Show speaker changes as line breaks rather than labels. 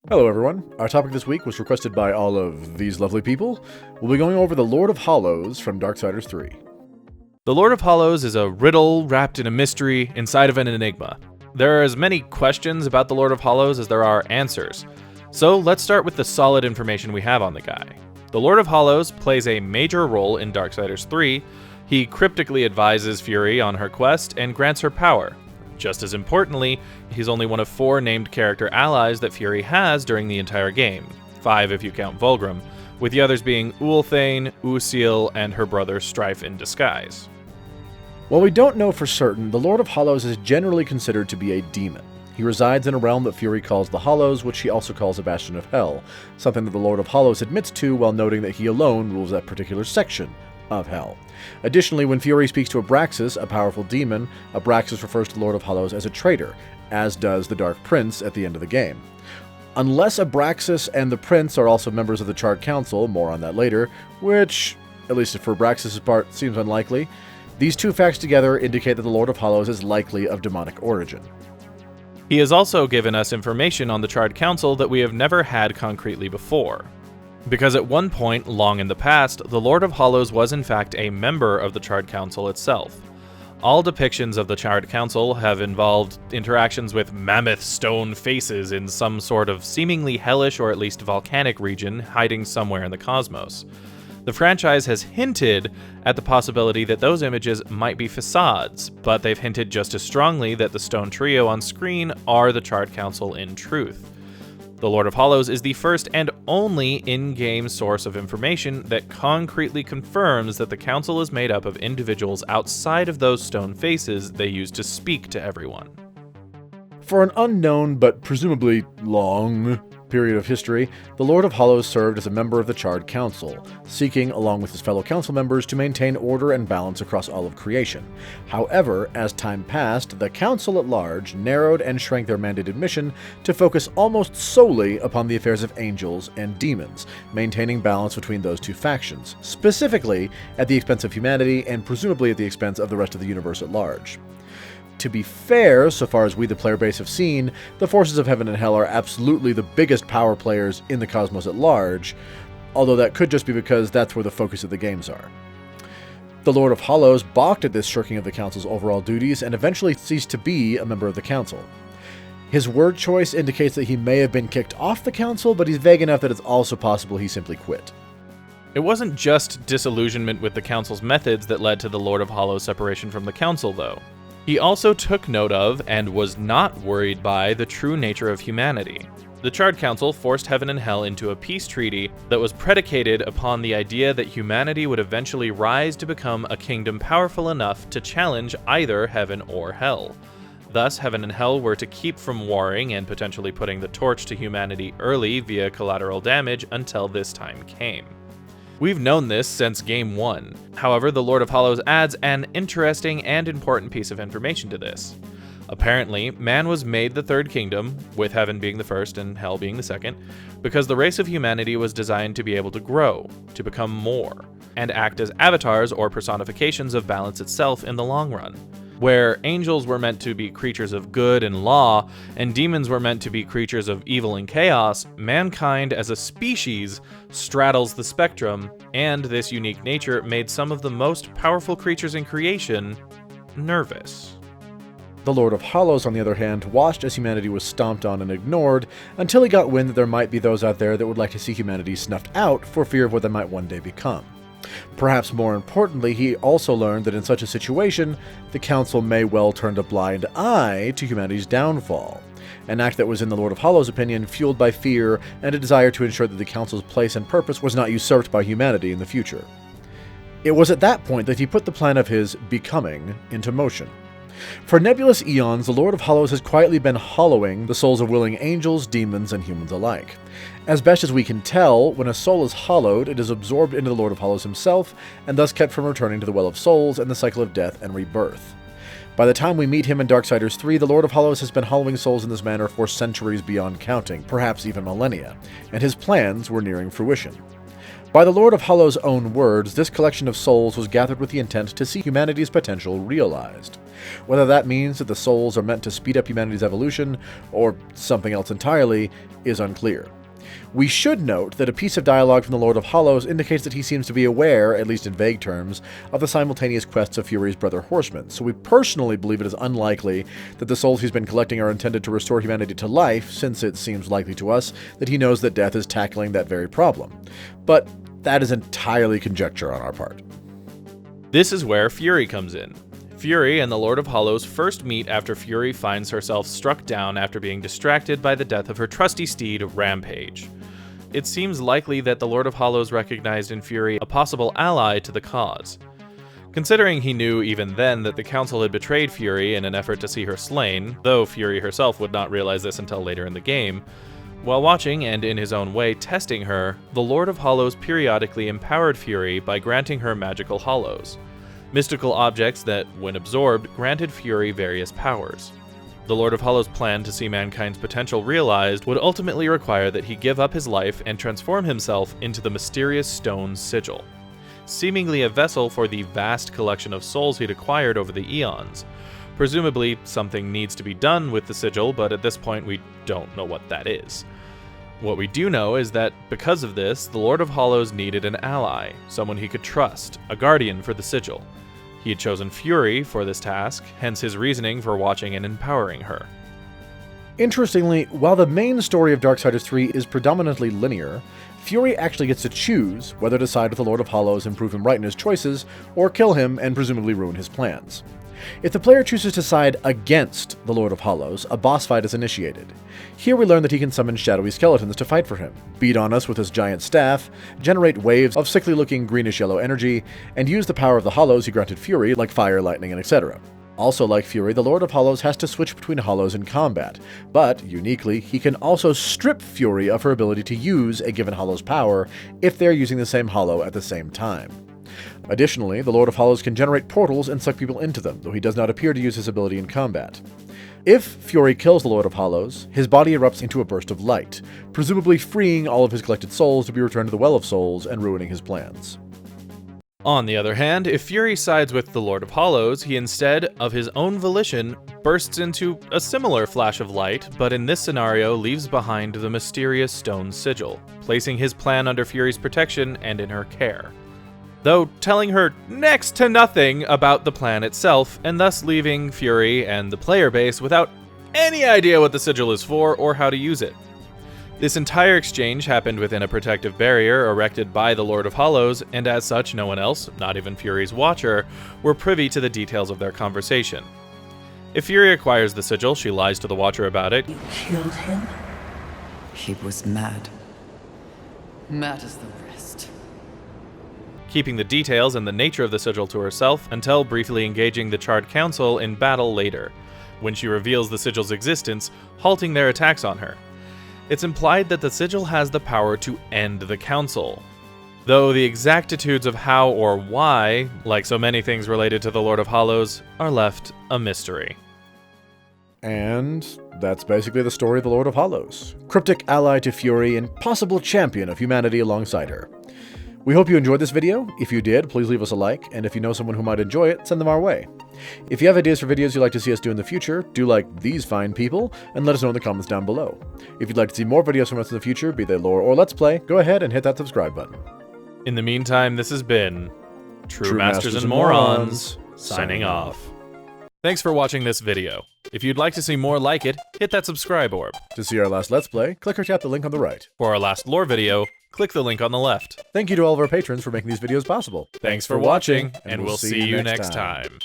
Hello everyone, our topic this week was requested by all of these lovely people. We'll be going over the Lord of Hallows from Darksiders 3.
The Lord of Hallows is a riddle wrapped in a mystery inside of an enigma. There are as many questions about the Lord of Hallows as there are answers. So let's start with the solid information we have on the guy. The Lord of Hallows plays a major role in Darksiders 3. He cryptically advises Fury on her quest and grants her power. Just as importantly, he's only one of 4 named character allies that Fury has during the entire game, 5 if you count Vulgrim, with the others being Ulthane, Usil, and her brother Strife in disguise.
While we don't know for certain, the Lord of Hallows is generally considered to be a demon. He resides in a realm that Fury calls the Hallows, which he also calls a bastion of hell, something that the Lord of Hallows admits to while noting that he alone rules that particular section of hell. Additionally, when Fury speaks to Abraxas, a powerful demon, Abraxas refers to the Lord of Hallows as a traitor, as does the Dark Prince at the end of the game. Unless Abraxas and the Prince are also members of the Charred Council, more on that later, which, at least for Abraxas' part, seems unlikely, these two facts together indicate that the Lord of Hallows is likely of demonic origin.
He has also given us information on the Charred Council that we have never had concretely before. Because at one point, long in the past, the Lord of Hallows was in fact a member of the Charred Council itself. All depictions of the Charred Council have involved interactions with mammoth stone faces in some sort of seemingly hellish or at least volcanic region hiding somewhere in the cosmos. The franchise has hinted at the possibility that those images might be facades, but they've hinted just as strongly that the stone trio on screen are the Charred Council in truth. The Lord of Hallows is the first and only in-game source of information that concretely confirms that the council is made up of individuals outside of those stone faces they use to speak to everyone.
For an unknown but presumably long period of history, the Lord of Hallows served as a member of the Charred Council, seeking, along with his fellow council members, to maintain order and balance across all of creation. However, as time passed, the council at large narrowed and shrank their mandated mission to focus almost solely upon the affairs of angels and demons, maintaining balance between those two factions, specifically at the expense of humanity and presumably at the expense of the rest of the universe at large. To be fair, so far as we the player base have seen, the forces of heaven and hell are absolutely the biggest power players in the cosmos at large, although that could just be because that's where the focus of the games are. The Lord of Hallows balked at this shirking of the council's overall duties and eventually ceased to be a member of the council. His word choice indicates that he may have been kicked off the council, but he's vague enough that it's also possible he simply quit.
It wasn't just disillusionment with the council's methods that led to the Lord of Hallows' separation from the council, though. He also took note of, and was not worried by, the true nature of humanity. The Charred Council forced heaven and hell into a peace treaty that was predicated upon the idea that humanity would eventually rise to become a kingdom powerful enough to challenge either heaven or hell. Thus, heaven and hell were to keep from warring and potentially putting the torch to humanity early via collateral damage until this time came. We've known this since Game 1. However, the Lord of Hallows adds an interesting and important piece of information to this. Apparently, man was made the third kingdom, with heaven being the first and hell being the second, because the race of humanity was designed to be able to grow, to become more, and act as avatars or personifications of balance itself in the long run. Where angels were meant to be creatures of good and law, and demons were meant to be creatures of evil and chaos, mankind as a species straddles the spectrum, and this unique nature made some of the most powerful creatures in creation nervous.
The Lord of Hallows, on the other hand, watched as humanity was stomped on and ignored, until he got wind that there might be those out there that would like to see humanity snuffed out for fear of what they might one day become. Perhaps more importantly, he also learned that in such a situation, the Council may well turn a blind eye to humanity's downfall, an act that was, in the Lord of Hallows' opinion, fueled by fear and a desire to ensure that the Council's place and purpose was not usurped by humanity in the future. It was at that point that he put the plan of his becoming into motion. For nebulous eons, the Lord of Hallows has quietly been hollowing the souls of willing angels, demons, and humans alike. As best as we can tell, when a soul is hollowed, it is absorbed into the Lord of Hallows himself, and thus kept from returning to the Well of Souls and the cycle of death and rebirth. By the time we meet him in Darksiders 3, the Lord of Hallows has been hollowing souls in this manner for centuries beyond counting, perhaps even millennia, and his plans were nearing fruition. By the Lord of Hallows' own words, this collection of souls was gathered with the intent to see humanity's potential realized. Whether that means that the souls are meant to speed up humanity's evolution, or something else entirely, is unclear. We should note that a piece of dialogue from the Lord of Hallows indicates that he seems to be aware, at least in vague terms, of the simultaneous quests of Fury's brother horsemen, so we personally believe it is unlikely that the souls he's been collecting are intended to restore humanity to life, since it seems likely to us that he knows that death is tackling that very problem. But that is entirely conjecture on our part.
This is where Fury comes in. Fury and the Lord of Hallows first meet after Fury finds herself struck down after being distracted by the death of her trusty steed, Rampage. It seems likely that the Lord of Hallows recognized in Fury a possible ally to the cause. Considering he knew even then that the Council had betrayed Fury in an effort to see her slain, though Fury herself would not realize this until later in the game, while watching and in his own way testing her, the Lord of Hallows periodically empowered Fury by granting her magical hollows. Mystical objects that, when absorbed, granted Fury various powers. The Lord of Hallows' plan to see mankind's potential realized would ultimately require that he give up his life and transform himself into the mysterious stone sigil, seemingly a vessel for the vast collection of souls he'd acquired over the eons. Presumably, something needs to be done with the sigil, but at this point we don't know what that is. What we do know is that, because of this, the Lord of Hallows needed an ally, someone he could trust, a guardian for the sigil. He had chosen Fury for this task, hence his reasoning for watching and empowering her.
Interestingly, while the main story of Darksiders 3 is predominantly linear, Fury actually gets to choose whether to side with the Lord of Hallows and prove him right in his choices, or kill him and presumably ruin his plans. If the player chooses to side against the Lord of Hallows, a boss fight is initiated. Here we learn that he can summon shadowy skeletons to fight for him, beat on us with his giant staff, generate waves of sickly-looking greenish-yellow energy, and use the power of the Hallows he granted Fury, like fire, lightning, and etc. Also like Fury, the Lord of Hallows has to switch between Hallows in combat, but, uniquely, he can also strip Fury of her ability to use a given Hallow's power if they're using the same Hallow at the same time. Additionally, the Lord of Hallows can generate portals and suck people into them, though he does not appear to use his ability in combat. If Fury kills the Lord of Hallows, his body erupts into a burst of light, presumably freeing all of his collected souls to be returned to the Well of Souls and ruining his plans.
On the other hand, if Fury sides with the Lord of Hallows, he instead, of his own volition, bursts into a similar flash of light, but in this scenario leaves behind the mysterious stone sigil, placing his plan under Fury's protection and in her care, though telling her next to nothing about the plan itself, and thus leaving Fury and the player base without any idea what the sigil is for or how to use it. This entire exchange happened within a protective barrier erected by the Lord of Hallows, and as such no one else, not even Fury's Watcher, were privy to the details of their conversation. If Fury acquires the sigil, she lies to the Watcher about it.
You killed him? He was mad. Mad as the rest.
Keeping the details and the nature of the sigil to herself until briefly engaging the Charred Council in battle later, when she reveals the sigil's existence, halting their attacks on her. It's implied that the sigil has the power to end the Council, though the exactitudes of how or why, like so many things related to the Lord of Hallows, are left a mystery.
And that's basically the story of the Lord of Hallows. Cryptic ally to Fury and possible champion of humanity alongside her. We hope you enjoyed this video. If you did, please leave us a like, and if you know someone who might enjoy it, send them our way. If you have ideas for videos you'd like to see us do in the future, do like these fine people, and let us know in the comments down below. If you'd like to see more videos from us in the future, be they lore or let's play, go ahead and hit that subscribe button.
In the meantime, this has been True Masters and Morons, signing off. Thanks for watching this video. If you'd like to see more like it, hit that subscribe orb.
To see our last Let's Play, click or tap the link on the right.
For our last lore video, click the link on the left.
Thank you to all of our patrons for making these videos possible.
Thanks for watching, and we'll see you next time.